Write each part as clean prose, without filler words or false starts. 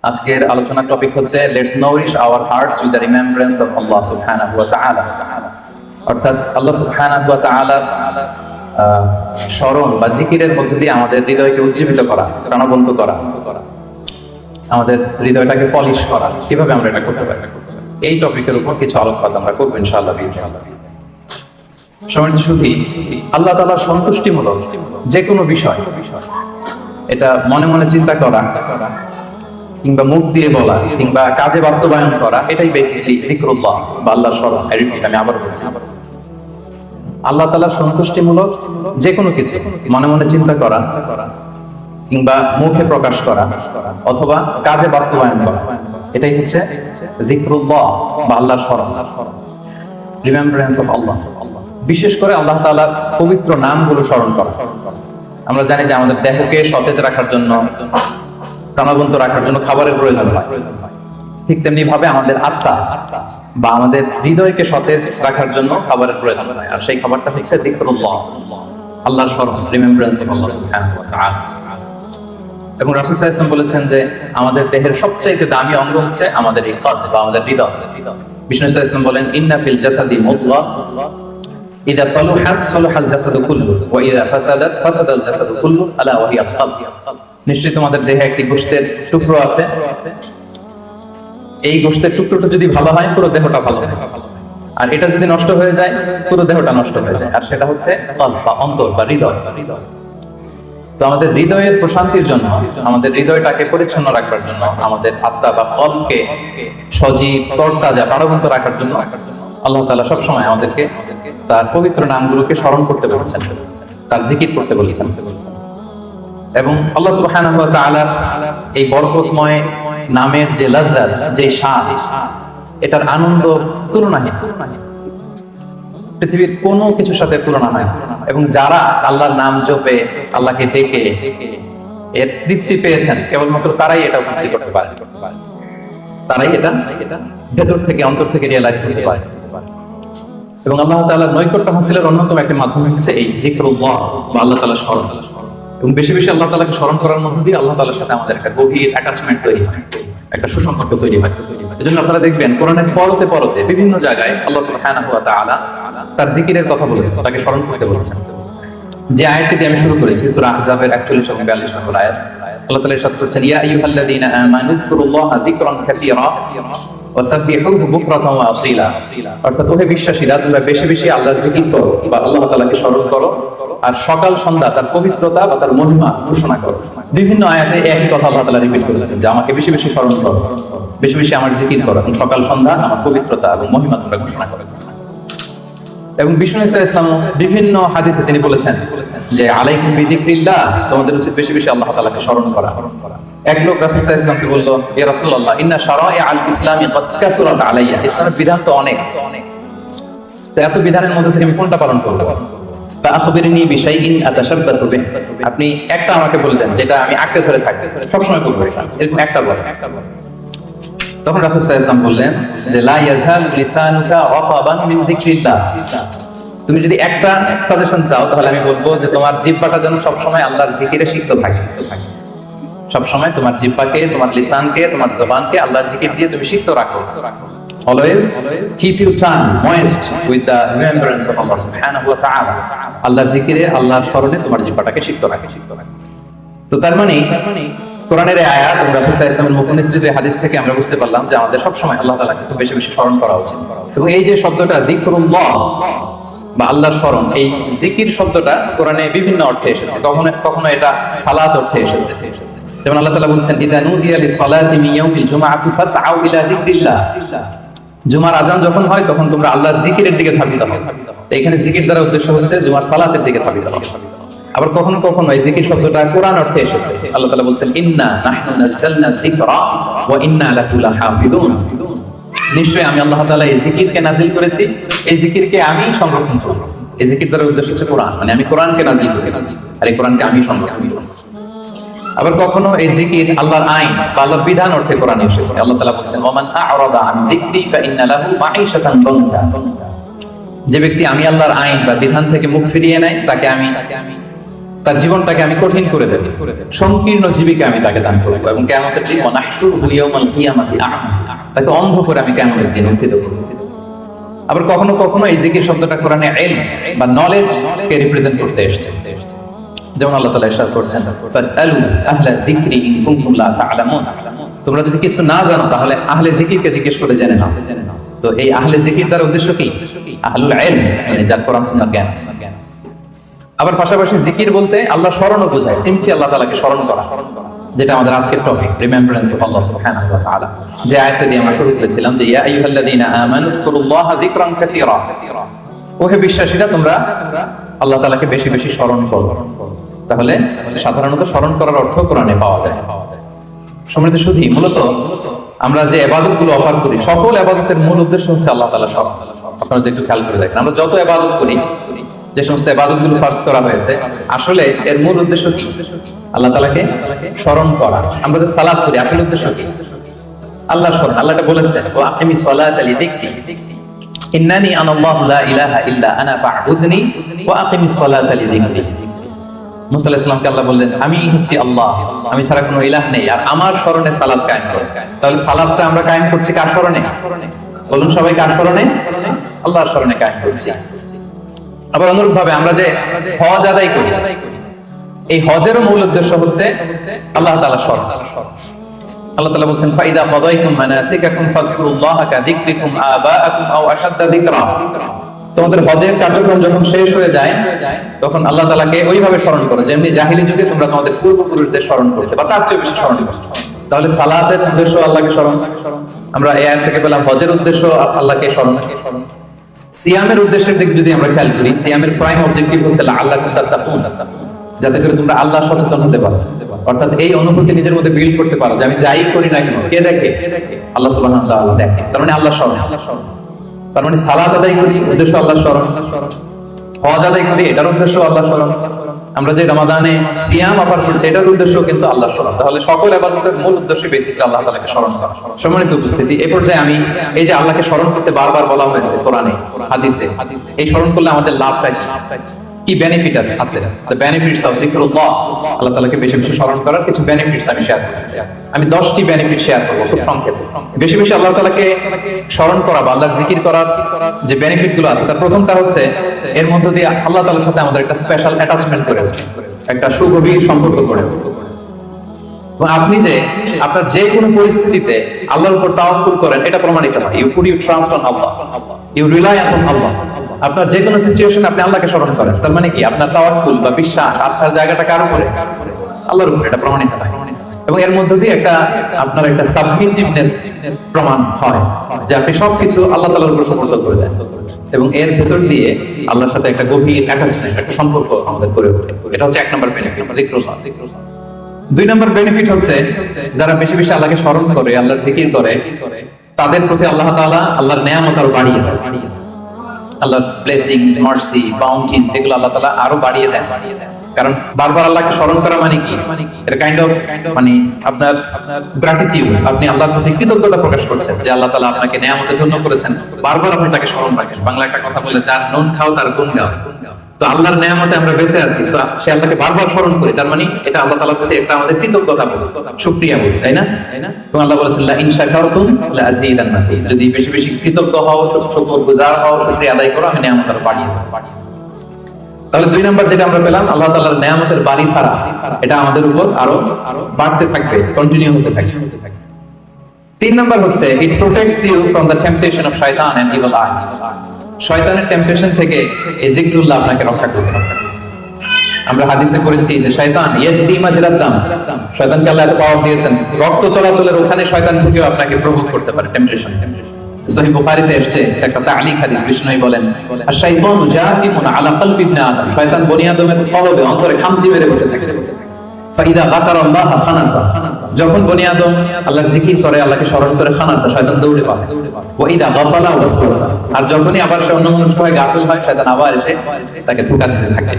আজকের আলোচনার টপিক হচ্ছে let's nourish our hearts with the remembrance of Allah সুবহানাহু ওয়া তাআলা। অর্থাৎ আল্লাহ সুবহানাহু ওয়া তাআলার স্মরণ বা জিকিরের মধ্য দিয়ে আমাদের হৃদয়কে উজ্জীবিত করা, প্রাণবন্ত করা, আমাদের হৃদয়টাকে পলিশ করা। কিভাবে আমরা এটা করতে পারি, এই টপিকের উপর কিছু আলোকপাত আমরা করবো ইনশাআল্লাহ। সম্মানিত সুধী, আল্লাহ তাআলার সন্তুষ্টিমূলক যে কোনো বিষয় এটা মনে মনে চিন্তা করা কিংবা মুখ দিয়ে বলা কিংবা কাজে বাস্তবায়ন করা, এটাই বেসিক্যালি যিকরুল্লাহ বা আল্লাহর স্মরণ। আমি আবার বলছি, আল্লাহ তাআলার সন্তুষ্টিমূলক যে কোনো কিছু মনে মনে চিন্তা করা কিংবা মুখে প্রকাশ করা অথবা কাজে বাস্তবায়ন করা, এটাই হচ্ছে যিকরুল্লাহ বা আল্লাহর স্মরণ, রিমেম্ব্রেন্স অফ আল্লাহ। বিশেষ করে আল্লাহ তাআলার পবিত্র নামগুলো স্মরণ করা। আমরা জানি যে আমাদের দেহকে সতেজ রাখার জন্য, প্রাণবন্ত রাখার জন্য খাবারের প্রয়োজন হয়। ঠিক তেমনি ভাবে আমাদের আত্মা বা আমাদের হৃদয়কে সতেজ রাখার জন্য খাবারের প্রয়োজন হয়, আর সেই খাবারটা হচ্ছে যিকরুল্লাহ, আল্লাহর স্মরণ, রিমেম্ব্রেন্স অফ আল্লাহ সুবহানাহু ওয়া তাআলা। এবং রাসূল সাল্লাল্লাহু আলাইহি ওয়াসাল্লাম বলেছেন যে আমাদের দেহের সবচেয়ে দামি অঙ্গ হচ্ছে আমাদের এই কলব বা আমাদের হৃদয়। বিষ্ণু সাল্লাল্লাহু আলাইহি ওয়াসাল্লাম বলেন, ইন্না ফিল জাসাদি মুদগাহ ইযা সালাহাত সালাহাল জাসাদু কুল্লু ওয়া ইযা ফাসাদাত ফাসাদাল জাসাদু কুল্লু আলা ওয়া হিয়া কলব। নিশ্চয়ই তোমাদের দেহে একটি গোশতের টুকরো আছে, এই গোশতের টুকরোটা যদি ভালো হয় পুরো দেহটা ভালো হয়, আর এটা যদি নষ্ট হয়ে যায় পুরো দেহটা নষ্ট হয়ে যায়, আর সেটা হচ্ছে কলব বা অন্তর বা হৃদয়। তো আমাদের হৃদয়ের প্রশান্তির জন্য, আমাদের হৃদয়টাকে পরিচ্ছন্ন রাখবার জন্য, আমাদের আত্মা বা কলবকে সজীব তরতাজা প্রাণবন্ত রাখার জন্য আল্লাহ তাআলা সবসময় আমাদেরকে তার পবিত্র নামগুলোকে স্মরণ করতে বলেছেন, তার জিকির করতে বলেছেন। এবং আল্লাহ সুবহানাহু ওয়া তাআলার এই বরকতময় নামের যে লাযযাত, যে স্বাদ, এটার আনন্দ তুলনাহীন, পৃথিবীর কোনো কিছুর সাথে তুলনা হয় না। এবং যারা আল্লাহর নাম জপে, আল্লাহকে ডেকে এর তৃপ্তি পেয়েছেন, কেবলমাত্র তারাই এটা উপলব্ধি করতে পারে, তারাই এটা ভেতর থেকে, অন্তর থেকে রিয়েলাইজ করতে পারে। এবং আল্লাহ তাআলার নৈকট্য হাসিলের অন্যতম একটি মাধ্যম হচ্ছে এই যিকরুল্লাহ বা আল্লাহ তাআলার স্মরণ। এবং বেশি বেশি আল্লাহ তাআলাকে স্মরণ করার মধ্য দিয়ে আল্লাহ তাআলার সাথে আমাদের একটা গভীর অ্যাটাচমেন্ট তৈরি হয়, একটা সুসম্পর্ক তৈরি হয়। এজন্য আপনারা দেখবেন কোরআনের পরতে পরতে বিভিন্ন জায়গায় আল্লাহ সুবহানাহু ওয়া তাআলা তার জিকিরের কথা বলেছেন, তাকে স্মরণ করতে বলেছেন। যে আয়াতটি দিয়ে আমি শুরু করেছি, সূরা আহজাবের 41 এবং 42 নম্বর আয়াত, আল্লাহ তাআলা ইরশাদ করেছেন, ইয়া আইয়ুহাল্লাযীনা আমানু যকুরুল্লাহা যিকরান কাসীরা ওয়া সাব্বিহুহু বুকরাতান ওয়া আসীলা। অর্থাৎ ওহে বিশ্বাসীরা, তোমরা বেশি বেশি আল্লাহর জিকির করো বা আল্লাহ তাআলাকে স্মরণ করো, আর সকাল সন্ধ্যা তার পবিত্রতা বা তার মহিমা ঘোষণা করো। বিভিন্ন আয়াতে একই কথা আল্লাহ তাআলা রিপিট করেছেন যে আমাকে বেশি বেশি স্মরণ করো, বেশি বেশি আমার জিকির করো, এবং সকাল সন্ধ্যা আমার পবিত্রতা এবং মহিমা তোমরা ঘোষণা করো। এবং বিষ্ণু সাল্লাল্লাহু আলাইহি ওয়াসাল্লাম বিভিন্ন হাদিসে তিনি বলেছেন যে আলাইকুম বিযিকরিল্লাহ, তোমাদের উচিত বেশি বেশি আল্লাহ তাআলাকে স্মরণ করা। এক লোক রাসূল সাল্লাল্লাহু আলাইহি ওয়াসাল্লামকে বলল, ইয়া রাসূলুল্লাহ, ইন্না শারাইআল ইসলামি ক্বাদ কাসুরাত আলাইয়া, ইসলামের বিধান তো অনেক, তো এত বিধানের মধ্যে থেকে আমি কোনটা পালন করব? ফাআখবিরনি বিশাইইন আতাশাব্বাসু বিহি, আপনি একটা আমাকে বলে দেন যেটা আমি আঁকড়ে ধরে থাকতে সবসময় করব, এরকম একটা বলেন। তখন রাসূল সাল্লাল্লাহু আলাইহি ওয়াসাল্লাম বললেন যে লা ইয়াযহাল লিসানুকা রাতাবান মিন যিকরিল্লাহ, তুমি যদি একটা সাজেশন চাও তাহলে আমি বলবো যে তোমার জিহ্বাটা যেন সবসময় আল্লাহর জিকিরে সিক্ত থাকে। সবসময় তোমার জিহ্বাকে, তোমার লিসানকে, তোমার জবানকে আল্লাহর জিকির দিয়ে তুমি সিক্ত রাখো। Always keep your tongue moist with the remembrance of Allah subhanahu wa ta'ala. আল্লাহর জিকিরে, আল্লাহর স্মরণে তোমার জিহ্বাটাকে সিক্ত রাখে। তো তার মানে কোরআনের এই আয়াত এবং রাসূল সাল্লাল্লাহু আলাইহি ওয়াসাল্লামের মুখনিসৃত হাদিস থেকে আমরা বুঝতে পারলাম যে আমাদের সবসময় আল্লাহ তাআলাকে খুব বেশি বেশি স্মরণ করা উচিত। এবং এই যে শব্দটা যিকরুল্লাহ বা আল্লাহর স্মরণ, এই জিকির শব্দটা কোরআনে বিভিন্ন অর্থে এসেছে। কখনো কখনো এটা সালাত অর্থে এসেছে, যেমন আল্লাহ তাআলা বলেছেন, ইযা নুদিয়া লিস-সালাতি মিন ইয়াউমিল জুমআতি ফাসআউ ইলা যিকরিল্লাহ, জুমার আযান যখন হয় তখন তোমরা আল্লাহর জিকিরের দিকে ধাবিত হও। তো এখানে জিকির দ্বারা উদ্দেশ্য হচ্ছে জুমার সালাতের দিকে ধাবিত হও। আবার কখনো কখনো এই জিকির শব্দটা কোরআন অর্থে এসেছে। আল্লাহ তাআলা বলেছেন, ইন্না নাহনু নাযালনা যিকরা ওয়া ইন্না লাহু লাহাফিজুন, নিশ্চয়ই আমি আল্লাহ তাআলা এই জিকিরকে নাযিল করেছি, এই জিকিরকে আমি সংরক্ষণ করব। এই জিকির দ্বারা উদ্দেশ্য হচ্ছে কোরআন, মানে আমি কোরআনকে নাযিল করেছি আর এই কোরআনকে আমি সংরক্ষণ করব। আবার কখনো এই জিকির আল্লাহর আইন বা আল্লাহর বিধান অর্থে কোরআনে এসেছে। আল্লাহ তাআলা বলেছেন, ওয়ামান আ'রাদা আন যিকরি ফাইন্না লাহু মাঈশাতান দানকা, যে ব্যক্তি আমি আল্লাহর আইন বা বিধান থেকে মুখ ফিরিয়ে নেয় তাকে আমি তার জীবনটাকে আমি কঠিন করে দেব, সংকীর্ণ জীবিকা আমি তাকে দান করব, এবং কিয়ামতের দিন ওয়ানাহশুরুহু ইয়াওমাল কিয়ামাতি আ'মা, তাকে অন্ধ করে আমি কিয়ামতের দিন উত্থিত করব। আবার কখনো কখনো এই জিকির শব্দটা কোরআনে ইলম বা নলেজ কে রিপ্রেজেন্ট করতে এসেছে। যেমন আল্লাহ তাআলা ইরশাদ করছেন, ফাসআলু আহলা যিকরি ইন কুনতুম লা তা'লামুন, তোমরা যদি কিছু না জানো তাহলে আহলে জিকিরকে জিজ্ঞেস করে জেনে নাও। তো এই আহলে জিকির তার উদ্দেশ্য কি? আহলুল ইলম, মানে যার কোরআন সুন্নাহ জ্ঞান। আবার পাশাপাশি জিকির বলতে আল্লাহ স্মরণও বোঝায়, সিম্পলি আল্লাহ তাআলাকে স্মরণ করা, যেটা আমাদের আজকের টপিক, রিমেম্বারেন্স অফ আল্লাহ সুবহানাহু ওয়া তাআলা। যে আয়াতটা দিয়ে আমরা শুরু করেছিলাম যে ইয়া আইয়ুহাল্লাযীনা আমানু যকুরুল্লাহা যিকরান কাসীরা, ওহে বিশ্বাসীরা তোমরা আল্লাহ তাআলাকে বেশি বেশি স্মরণ করো। তাহলে সাধারণত স্মরণ করার অর্থ কোরআনে পাওয়া যায়। সম্মানিত সুধী, মূলত আমরা যে ইবাদতগুলো অফার করি, সকল ইবাদতের মূল উদ্দেশ্য হচ্ছে আল্লাহ তাআলা স্মরণ। আপনারা একটু খেয়াল করে দেখেন, আমরা যত ইবাদত করি, যে সমস্ত ইবাদতগুলো ফারজ করা হয়েছে, আসলে এর মূল উদ্দেশ্য কি? আল্লাহ তাআলাকে স্মরণ করা। আমরা যে সালাত করি, আসলে উদ্দেশ্য কি? আল্লাহর স্মরণ। আল্লাহ এটা বলেছেন, ওয়া আকিমিস সালাতা লিযিকরি ইন্নানি আনাল্লাহু লা ইলাহা ইল্লা আনা ফা'বুদনি ওয়া আকিমিস সালাতা লিযিকরি। মুসা আলাইহিস সালামকে আল্লাহ বললেন, আমি হচ্ছি আল্লাহ, আমি ছাড়া কোনো ইলাহ নেই, আর আমার স্মরণে সালাত কায়েম করো। তাহলে সালাতটা আমরা কায়েম করছি কার স্মরণে? বলুন সবাই, কার স্মরণে? আল্লাহর স্মরণে কায়েম করছি। আবার অনুরূপভাবে আমরা যে হজ আদায় করি, এই হজেরও মূল উদ্দেশ্য হচ্ছে আল্লাহ তাআলার স্মরণ। আল্লাহ তাআলা বলছেন, ফাইদা কাদাইতুম মানাসিকাকুম ফাযকুরুল্লাহা কাযিকরিকুম আবাআকুম আও আশাদ্দা যিকরা। তোমাদের হজের কার্যক্রম যখন শেষ হয়ে যায়, তখন আল্লাহ তাআলাকে ওইভাবে স্মরণ করো যেমনি জাহিলি যুগে তোমরা তোমাদের পূর্বপুরুষদের স্মরণ করতে, বা তার চেয়ে বেশি স্মরণ করো। তাহলে সালাতের উদ্দেশ্য আল্লাহকে স্মরণ, আমরা এই আয়াত থেকে পেলাম হজের উদ্দেশ্য আল্লাহকে স্মরণ। সিয়ামের উদ্দেশ্যের দিকে যদি আমরা খেয়াল করি, সিয়ামের প্রাইম অবজেক্টিভ হচ্ছে আল্লাহকে তাত্তাকুন, যাতে করে তোমরা আল্লাহ সচেতন হতে পারো, অর্থাৎ এই অনুভূতি নিজের মধ্যে বিল্ড করতে পারো যে আমি যাই করি না কেন কে দেখে? আল্লাহ সুবহানাহু ওয়া তাআলা দেখে। তার মানে আল্লাহ স্মরণ। তার মানে সালাত আদায় করি, উদ্দেশ্য আল্লাহ স্মরণ। হজ আদায় করি, এটার উদ্দেশ্য আল্লাহ স্মরণ। আমরা যে রমাদানে সিয়াম অফার করছি, এটার উদ্দেশ্য কিন্তু আল্লাহ স্মরণ। তাহলে সকল ইবাদতের মূল উদ্দেশ্য বেসিক্যালি আল্লাহ তাআলাকে স্মরণ করা। সম্মানিত উপস্থিতি, এই পর্যায়ে আমি এই যে আল্লাহকে স্মরণ করতে বারবার বলা হয়েছে কোরআনে, হাদিসে, এই স্মরণ করলে আমাদের লাভটা কি বেনিফিট আছে? দ্য বেনিফিটস অফ যিকরুল্লাহ, আল্লাহ তাআলাকে বেশি বেশি স্মরণ করার কিছু বেনিফিটস আমি শেয়ার করব। আমি 10টি বেনিফিট শেয়ার করব খুব সংক্ষেপে। বেশি বেশি আল্লাহ তাআলাকে স্মরণ করা বা আল্লাহর জিকির করার যে বেনিফিট গুলো আছে, তার প্রথমটা হচ্ছে এর মধ্য দিয়ে আল্লাহ তাআলার সাথে আমাদের একটা স্পেশাল অ্যাটাচমেন্ট করে ওঠে, একটা সুগভীর সম্পর্ক গড়ে ওঠে। এবং আপনি যে আপনার যে কোনো পরিস্থিতিতে আল্লাহর উপর তাওয়াক্কুল করেন, এটা প্রমাণিত হয়। You put you trust on Allah, you rely on Allah. আপনার যে কোনো সিচুয়েশনে আপনি আল্লাহকে স্মরণ করেন, তার মানে কি আপনার তাওয়াক্কুল বা বিশ্বাস, আস্থার জায়গাটা কার উপরে? আল্লাহর উপরে। এটা প্রমাণিত হয়। এবং এর মধ্য দিয়ে একটা আপনার একটা সাবমিসিভনেস প্রমাণ হয়, যে আপনি সবকিছু আল্লাহ তাআলার উপর সুপর্দ করে দেন, এবং এর ভেতর দিয়ে আল্লাহর সাথে একটা গভীর অ্যাটাচমেন্ট, একটা সম্পর্ক আমাদের গড়ে ওঠে। এটা হচ্ছে এক নম্বর বেনিফিট, যিকরুল্লাহ। 2 নম্বর বেনিফিট হচ্ছে যারা বেশি বেশি আল্লাহকে স্মরণ করে, আল্লাহর জিকির করে, তাদের প্রতি আল্লাহ তাআলা আল্লাহর নেয়ামত আরো বাড়িয়ে দেন। আল্লাহর ব্লেসিংস, মার্সি, বাউন্টিজ, এগুলো আল্লাহ তাআলা আরো বাড়িয়ে দেন। কারণ বারবার আল্লাহকে স্মরণ করা মানে কি? এটা কাইন্ড অফ মানে আপনার গ্র্যাটিটিউড, আপনি আল্লাহর প্রতি কৃতজ্ঞতা প্রকাশ করছেন যে আল্লাহ তাআলা আপনাকে নেয়ামতে ধন্য করেছেন। বারবার আপনি তাকে স্মরণ রাখেন। বাংলা একটা কথা বলে, যার নুন খাও তার গুণ গাও। তো আল্লাহর নেয়ামতে আমরা বেঁচে আছি, তো সে আল্লাহকে বারবার স্মরণ করি, তার মানে এটা আল্লাহ তাআলার প্রতি একটা আমাদের কৃতজ্ঞতা বোধ, শুকরিয়া বোধ, তাই না? এবং আল্লাহ বলেছেন, লা ইন শাকারতুম লা আযীদান্নাকুম, যদি বেশি বেশি কৃতজ্ঞ হও, শুকরগুজার হও, শুকরিয়া আদায় করো, আমি নেয়ামত আরো বাড়িয়ে দেব। তাহলে 2 নাম্বার যেটা আমরা পেলাম, আল্লাহ তাআলার নেয়ামতের বাড়ি ধারা, এটা আমাদের উপর আরো বাড়তে থাকবে, কন্টিনিউ হতে থাকবে। 3 নাম্বার হচ্ছে it protects you from the temptation of শয়তান এন্ড ইভিল আইস। শয়তানের টেম্পটেশন থেকে এই যিকরুল্লাহ আপনাকে রক্ষা করবে। আমরা হাদিসে পড়েছি যে শয়তান ইয়াজরি মাজরাদ দাম, শয়তানকে আল্লাহ এত পাওয়ার দিয়েছেন, রক্ত চলাচলের ওখানে শয়তান ঢুকেও আপনাকে প্রভোগ করতে পারে, টেম্পটেশন। সহিহ বুখারীতে এসেছে একটা তা'লিক হাদিস, বিষ্ণু বলেন, আশ-শাইতানু জাসিমুন আলা কলবি ইবনে আদম, শয়তান বনি আদমের কলবে, অন্তরে খামচি মেরে বসে থাকে। ফাইদা যাকারাল্লাহ খানাসা, যখন বনি আদম আল্লাহর জিকির করে, আল্লাহকে স্মরণ করে, খানাসা, শয়তান দৌড়ে পালায়। ওয়া ইদা গাফালা ওয়াসওয়াসা, আর যখনই আবার সে অন্যমনস্ক হয়ে গাফিল হয়, শয়তান আবার এসে তাকে ধোঁকা দিতে থাকে।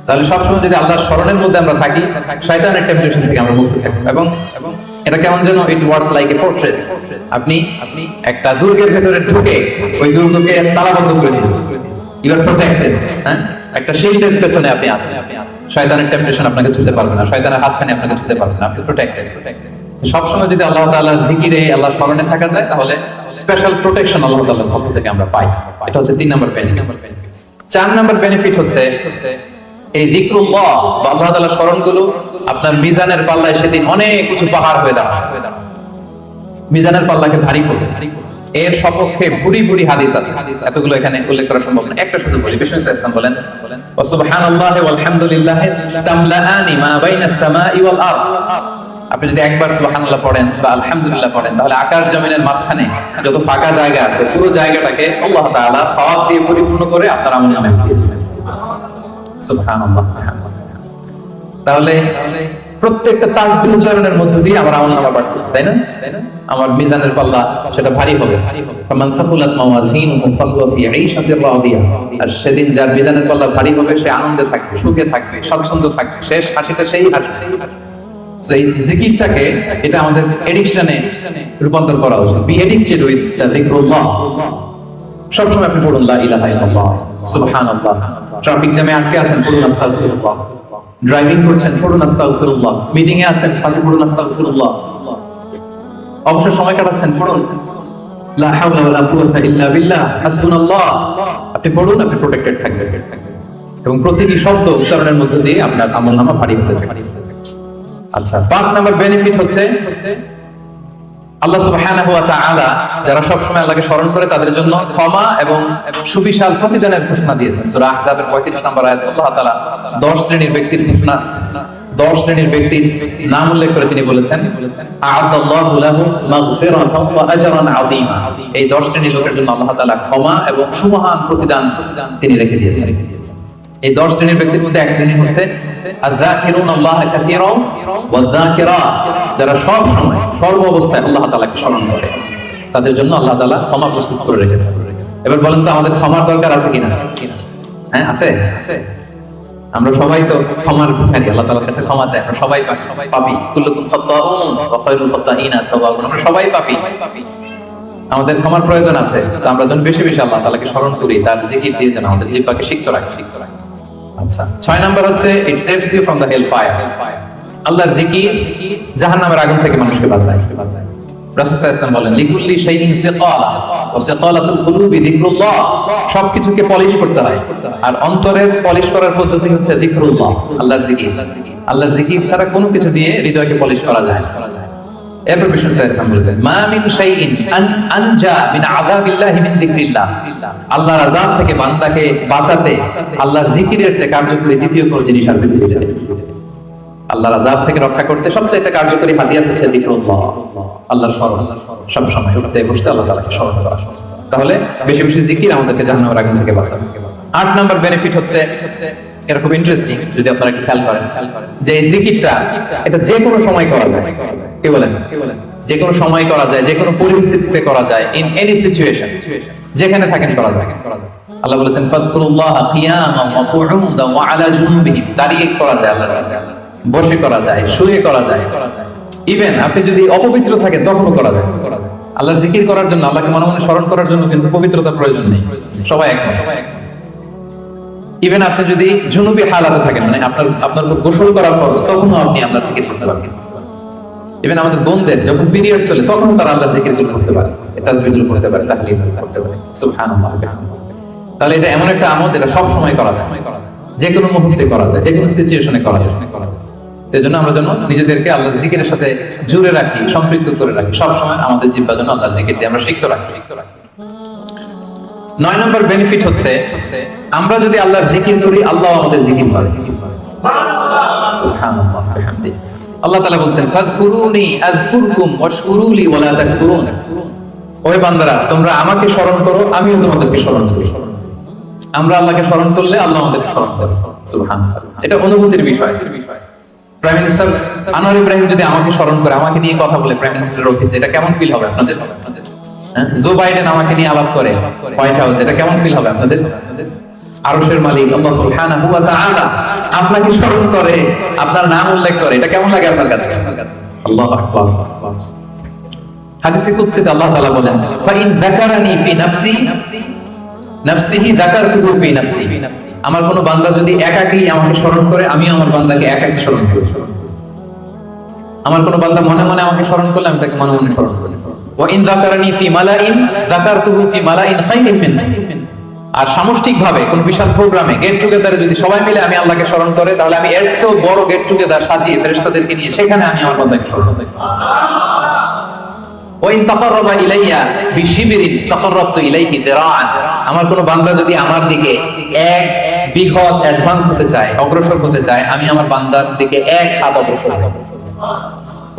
তাহলে সবসময় যদি আল্লাহর স্মরণের মধ্যে আমরা থাকি, শয়তানের টেম্পটেশন থেকে আমরা মুক্ত থাকবো। এবং এটা কেমন যেন it works like a fortress, আপনি একটা দুর্গের ভেতরে ঢুকে ওই দুর্গকে তালাবন্ধ করে দিয়েছেন, ইউ আর প্রোটেক্টেড। হ্যাঁ, একটা শিল্ডের পেছনে আপনি আছেন, শয়তানের টেম্পটেশন আপনাকে ছুঁতে পারবে না, শয়তানের হাতছানি আপনাকে ছুঁতে পারবে না, আপনি প্রোটেক্টেড। সবসময় যদি আল্লাহ তাআলার জিকিরে, আল্লাহর স্মরণে থাকা যায়, তাহলে স্পেশাল প্রোটেকশন আল্লাহ তাআলার পক্ষ থেকে আমরা পাই। এটা হচ্ছে 3 নম্বর বেনিফিট। 4 নম্বর বেনিফিট হচ্ছে এই যিকরুল্লাহ বা আল্লাহ তাআলার স্মরণগুলো আপনার মিজানের পাল্লায় সেদিন অনেক উঁচু পাহাড় হয়ে দাঁড়াবে, মিজানের পাল্লাকে ভারী করবে। এর সপক্ষে ভুরি ভুরি হাদিস আছে, এতগুলো এখানে উল্লেখ করা সম্ভব না, একটা শুধু বলি। বিষ্ণু সাল্লাল্লাহু আলাইহি ওয়াসাল্লাম বলেন, ওয়া সুবহানাল্লাহি ওয়াল হামদুলিল্লাহি তামলাআনি মা বাইনাস সামাই ওয়াল আরদ। আপনি যদি একবার সুবহানাল্লাহ পড়েন বা আলহামদুলিল্লাহ পড়েন, তাহলে আকাশ জমিনের মাঝখানে যত ফাঁকা জায়গা আছে পুরো জায়গাটাকে আল্লাহ তাআলা সওয়াব দিয়ে পরিপূর্ণ করে আপনার আমলনামায় দিয়ে দিবেন। সুবহানাল্লাহ। তাহলে প্রত্যেকটা তাসবিহ উচ্চারণের মধ্য দিয়ে আমার আমলনামা বাড়তেছে, তাই না? আমার মিজানের পাল্লা সেটা ভারী হবে। ফামান সাকুলাত মাওয়াজিনুহু ফাহুয়া ফি ঈশাতির রাদিয়া। আর সেদিন যার মিজানের পাল্লা ভারী হবে, সে আনন্দে থাকবে, সুখে থাকবে, স্বচ্ছন্দে থাকবে, শেষ হাসিটা সেই হাসি। সো এই জিকিরটাকে, এটা আমাদের এডিকশনে রূপান্তর করা উচিত। বি এডিক্টেড উইথ দ্য যিকরুল্লাহ। সব সময় আপনি পড়ুন লা ইলাহা ইল্লাল্লাহ, সুবহানাল্লাহ। ট্রাফিক জ্যামে আটকে আছেন, পড়ুন আস্তাগফিরুল্লাহ। ড্রাইভিং করছেন, পড়ুন আস্তাগফিরুল্লাহ। মিটিং এ আছেন, আপনি পড়ুন আস্তাগফিরুল্লাহ। অবসর সময় কাটাচ্ছেন, পড়ুন লা হাওলা ওয়ালা কুওয়াতা ইল্লা বিল্লাহ, হাসবুনাল্লাহ। আপনি পড়ুন, আপনি প্রোটেক্টেড থাকবেন। এবং প্রতিটি শব্দ উচ্চারণের মধ্য দিয়ে আপনার আমলনামা ভারী হতে থাকে। আচ্ছা, 5 নম্বর বেনিফিট হচ্ছে আল্লাহ সুবহানাহু ওয়া তাআলা যারা সব সময় আল্লাহকে স্মরণ করে তাদের জন্য ক্ষমা এবং সুবিশাল প্রতিদানের ঘোষণা দিয়েছেন। সূরা আহজাবের 35 নম্বর আয়াতে আল্লাহ তাআলা 10 শ্রেণীর ব্যক্তির ঘোষণা, 10 শ্রেণীর ব্যক্তির নাম উল্লেখ করে তিনি বলেছেন, আ'আদাল্লাহু লাহু মাগফিরাতান ওয়া আজরান আযীমা। এই 10 শ্রেণীর লোকের জন্য আল্লাহ তাআলা ক্ষমা এবং সুমহান প্রতিদান তিনি রেখে দিয়েছেন। এই 10 শ্রেণীর ব্যক্তির মধ্যে এক শ্রেণী হচ্ছে আয-যাকিরুন আল্লাহ কাসীরান ওয়ায-যাকিরাত, যারা সব সময় সর্ব অবস্থায় আল্লাহ তাআলাকে স্মরণ করে, তাদের জন্য আল্লাহ তাআলা ক্ষমা প্রস্তুত করে রেখেছেন। এবার বলেন তো, আমাদের ক্ষমার দরকার আছে কিনা? হ্যাঁ, আছে। আমরা সবাই তো ক্ষমার ভিখারি, আল্লাহ তাআলার কাছে ক্ষমা চাই। আমরা সবাই পাপী, কুল্লুকুম খাত্তাউন ওয়া খায়রুল খাত্তাইনা তাওয়াবুন। আমরা সবাই পাপী, আমাদের ক্ষমার প্রয়োজন আছে। তো আমরা যেন বেশি বেশি আল্লাহ তাআলাকে স্মরণ করি, তার জিকির দিয়ে যেন আমাদের জিহ্বাকে সিক্ত রাখি। আচ্ছা, 6 নাম্বার হচ্ছে it saves you from the hell fire. আল্লাহর জিকির জাহান্নামের আগুন থেকে মানুষকে বাঁচায়। রাসূল সাল্লাল্লাহু আলাইহি ওয়াসাল্লাম বলেন, লিকুল্লি শাইইন সিকালা ওয়া সিকালাতুল কুলুবি যিকরুল্লাহ। সবকিছুকে পলিশ করতে হয়, আর অন্তরের পলিশ করার পদ্ধতি হচ্ছে যিকরুল্লাহ, আল্লাহর জিকির। আল্লাহর জিকির ছাড়া কোনো কিছু দিয়ে হৃদয়কে পলিশ করা যায় না। এরপর বিষ্ণু সাল্লাল্লাহু আলাইহি ওয়াসাল্লাম বলেছেন, মা মিন শাইইন আনজা মিন আযাবিল্লাহি মিন যিকরিল্লাহ। আল্লাহর আযাব থেকে বান্দাকে বাঁচাতে আল্লাহর জিকিরের চেয়ে কার্যকরী দ্বিতীয় কোনো জিনিস আর পৃথিবীতে নেই। আল্লাহর আযাব থেকে রক্ষা করতে সবচেয়ে কার্যকরী হাতিয়ার হচ্ছে যিকরুল্লাহ, আল্লাহর স্মরণ। সব সময় উঠতে বসতে আল্লাহ তাআলাকে স্মরণ করা। তাহলে বেশি বেশি জিকির আমাদেরকে জাহান্নামের আগুন থেকে বাঁচাবে। 8 নাম্বার বেনিফিট হচ্ছে, এটা খুব ইন্টারেস্টিং, যদি আপনারা একটু খেয়াল করেন, যে এই জিকিরটা এটা যে কোনো সময় করা যায়। কি বলেন? যে কোনো সময় করা যায়, যে কোনো পরিস্থিতিতে করা যায়, ইন এনি সিচুয়েশন, যেখানে থাকেন করা যায়। আল্লাহ বলেছেন, ফাযকুরুল্লাহা কিয়ামান ওয়া কুউদান ওয়া আলা জুনুবিহিম। দাঁড়িয়ে করা যায় আল্লাহর জিকির, বসে করা যায়, শুয়ে করা যায়, ইভেন আপনি যদি অপবিত্র থাকেন তখনও করা যায়। আল্লাহর জিকির করার জন্য, আল্লাহকে মনে মনে স্মরণ করার জন্য কিন্তু পবিত্রতার প্রয়োজন নেই। সবাই এক। ইভেন আপনি যদি জুনুবি হালাতে থাকেন, মানে আপনার উপর গোসল করা ফরজ, তখনও আপনি আল্লাহর জিকির করতে পারবেন। ইভেন আমাদের বোনদের যখন পিরিয়ড চলে, তখনও তারা আল্লাহর জিকিরগুলো করতে পারে, তাসবিহগুলো করতে পারে, তাহলিল করতে পারে। সুবহানাল্লাহ। তাহলে এটা এমন একটা আমল, এটা সব সময় করা যায়, যে কোনো মুহূর্তে করা যায়, যে কোনো সিচুয়েশনে করা যায়। সেজন্য আমরা যেন নিজেদেরকে আল্লাহর জিকিরের সাথে জুড়ে রাখি, সম্পৃক্ত করে রাখি। সব সময় আমাদের জিহ্বা যেন আল্লাহর জিকির দিয়ে আমরা সিক্ত রাখি। 9 নম্বর বেনিফিট হচ্ছে, আমরা যদি আল্লাহর জিকির করি, আল্লাহ আমাদের জিকির করে। সুবহানাল্লাহ ওয়া বিহামদিহি। আল্লাহ তাআলা বলেন, ফাযকুরুনি আযকুরকুম ওয়াশকুরুলি ওয়া লা তাকফুরুন। ওহে বান্দারা, তোমরা আমাকে স্মরণ করো, আমিও তোমাদেরকে স্মরণ করি। আমরা আল্লাহকে স্মরণ করলে আল্লাহ আমাদেরকে স্মরণ করে। সুবহানাল্লাহ। এটা অনুভূতির বিষয়। প্রাইম মিনিস্টার আনোয়ার ইব্রাহিম যদি আমাকে স্মরণ করে, আমাকে নিয়ে কথা বলে প্রাইম মিনিস্টারের অফিসে, এটা কেমন ফিল হবে আপনাদের? জো বাইডেন আমাকে নিয়ে আলাপ করে হোয়াইট হাউস, এটা কেমন ফিল হবে আপনাদের? আরশের মালিক আল্লাহ সুবহানাহু ওয়া তাআলা আপনাকে স্মরণ করে, আপনার নাম উল্লেখ করে, এটা কেমন লাগে আপনার কাছে? আল্লাহু আকবার। হাদিসে কুদসিতে আল্লাহ তাআলা বলেন, ফা ইন যাকারানি ফি নাফসি নাফসিহি যাকারতুহু ফি নাফসি। আমার কোনো বান্দা যদি একাকী আমাকে স্মরণ করে, আমিও আমার বান্দাকে একাকী স্মরণ করি। আমার কোনো বান্দা মনে মনে আমাকে স্মরণ করলে আমি তাকে মনে মনে স্মরণ করি। ওয়া ইন যাকারানি ফি মালাইন যাকারতুহু ফি মালাইন খায়রিন মিন। আর সামষ্টিকভাবে কোন বিশাল প্রোগ্রামে গেট টুগেদারে যদি সবাই মিলে আমি আল্লাহকে স্মরণ করে, তাহলে আমি এর চেয়েও বড় গেট টুগেদার সাজিয়ে ফেরেশতাদেরকে নিয়ে সেখানে আমি আমার বান্দাকে স্মরণ করি। ওয়া ইন তাকাররাবা ইলাইয়া বিশিবরিন তাকাররাবতু ইলাইহি যিরাআন। আমার কোন বান্দা যদি আমার দিকে এক বিঘত অ্যাডভান্স হতে চায়, অগ্রসর হতে চায়, আমি আমার বান্দার দিকে এক হাত অগ্রসর হব।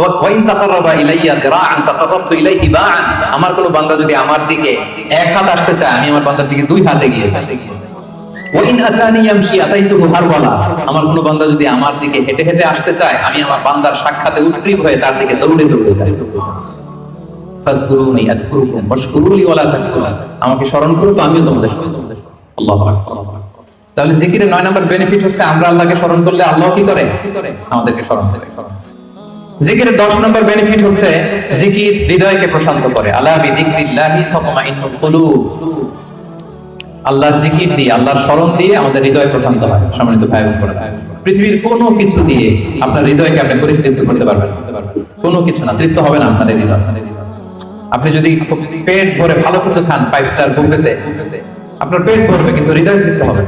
ওয়া ইন তাকাররাবা ইলাইয়া যিরাআন তাকাররাবতু ইলাইহি বা'আন। আমার কোন বান্দা যদি আমার দিকে এক হাত আসতে চায়, আমি আমার বান্দার দিকে দুই হাত এগিয়ে যাই। ওয়া ইন আতানি ইয়ামশি আতাইতুহু হারওয়ালা। আমার কোন বান্দা যদি আমার দিকে হেঁটে হেঁটে আসতে চায়, আমি আমার বান্দার সাক্ষাতে উদ্গ্রীব হয়ে তার দিকে দৌড়ে দৌড়ে যাই। ফাযকুরুনি আযকুরুকুম ওয়াশকুরুলি ওয়ালা তাকফুরুন। আমাকে স্মরণ করো তো আমিও তোমাদের স্মরণ করব। আল্লাহু আকবার। তাহলে জিকিরের 9 নম্বর বেনিফিট হচ্ছে আমরা আল্লাহকে স্মরণ করলে আল্লাহ কি করে? আমাদেরকে স্মরণ করে। জিকিরের 10 নম্বর বেনিফিট হচ্ছে জিকির হৃদয়কে প্রশান্ত করে। আলা বিযিকরিল্লাহি তাতমাইন্নুল কুলুব। আল্লাহর জিকির দিয়ে, আল্লাহর স্মরণ দিয়ে আমাদের হৃদয় প্রশান্ত হয়। সম্মানিত ভাই বোনেরা, পৃথিবীর কোনো কিছু দিয়ে আপনার হৃদয়কে আপনি পরিতৃপ্ত করতে পারবেন না। কোনো কিছু না, তৃপ্ত হবে না আপনার হৃদয়। আপনি যদি পেট ভরে ভালো কিছু খান 5 স্টার বুফেতে, আপনার পেট ভরবে কিন্তু হৃদয় তৃপ্ত হবে।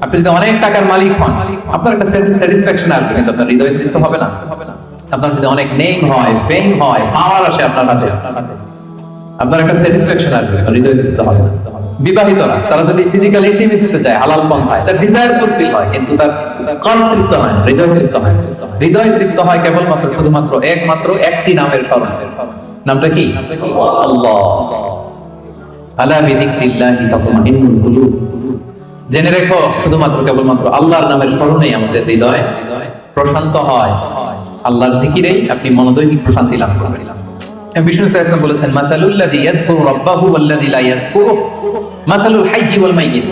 আপনি যদি অনেক টাকার মালিক হন, আপনার একটা স্যাটিসফ্যাকশন আসবে কিন্তু আপনার হৃদয় তৃপ্ত হবে না। আপনার যদি অনেক নেম হয়, ফেম হয়, পাওয়ার আসে আপনার হাতে, আপনার একটা স্যাটিসফ্যাকশন আসবে, হৃদয় তৃপ্ত হবে না। বিবাহিতরা তারা যদি ফিজিক্যাল ইন্টিমেসিতে যায় হালাল পন্থায়, তার ডিজায়ার ফুলফিল হয় কিন্তু তার কল্প তৃপ্ত হয় না, হৃদয় তৃপ্ত হয়। হৃদয় তৃপ্ত হয় কেবলমাত্র শুধুমাত্র একমাত্র একটি নামের স্মরণে। নামটা কি? আল্লাহ। আলা বিযিকরিল্লাহি তাতমাইন্নুল কুলুব। জেনে রেখো, শুধুমাত্র কেবলমাত্র আল্লাহর নামের স্মরণেই আমাদের হৃদয় প্রশান্ত হয়। আল্লাহর জিকিরেই আপনি মনোদৈহিক প্রশান্তি লাভ করবেন। বিষ্ণু সাল্লাল্লাহু আলাইহি ওয়াসাল্লাম বলেছেন, মাসালুল লাযী ইয়াযকুরু রাব্বাহু ওয়াল্লাযী লা ইয়াযকুরু মাসালুল হাইয়্যি ওয়াল মাইয়্যিত।